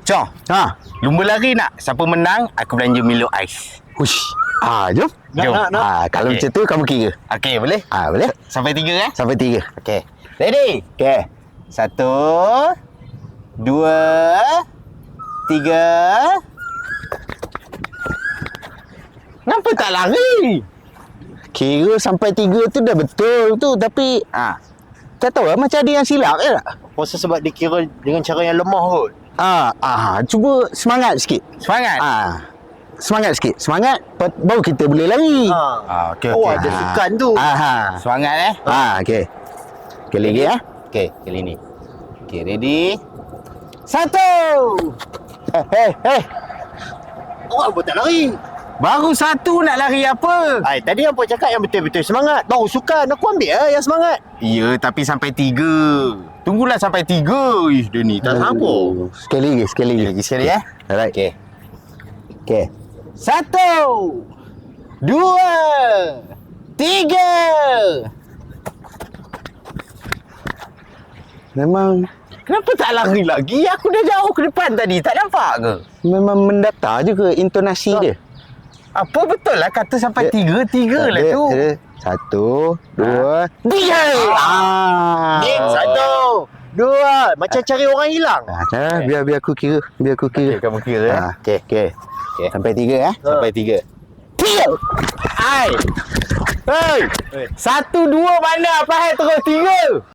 Cong, Ha. lumba lari nak? Siapa menang, aku belanja Milo Ais. Hush. Jom. Jom. Kalau Okey. macam tu kamu kira. Okey, boleh? Boleh? Sampai 3 Sampai 3. Okey. Ready? Okey. 1, 2, 3. Kenapa tak lari? Kira sampai 3 tu dah betul tu, tapi tak tahu lah macam ada yang silap je tak? Rasa sebab dia kira dengan cara yang lemah kot. Cuba semangat sikit. Semangat. Semangat sikit. Semangat baru kita boleh lari. Okey, Oh, okey. ada sukan tu. Semangat Okey. Sekali lagi ya. Okey, kali ni. Okey, ready? 1. Awak pun tak lari. Baru 1 nak lari apa? Tadi apa cakap yang betul-betul semangat. Baru sukan. Aku ambil lah yang semangat. Ya, tapi sampai 3. Tunggulah sampai 3. Ih, dia ni tak sabar. Sekali lagi. Sekali ya. Alright. Okey. 1, 2, 3. Memang Kenapa tak lari lagi? Aku dah jauh ke depan tadi. Tak nampak ke? memang mendata je ke intonasi dia. Apa betul lah kata sampai 3 lah tu. 1, 2, 3. Satu, dua. Macam cari orang hilang. Biar aku kira. Okey, kamu kira Okey. Sampai 3 ya. Sampai 3. 3. Hai. Hei. 1, 2 mana? Apa hal terus 3?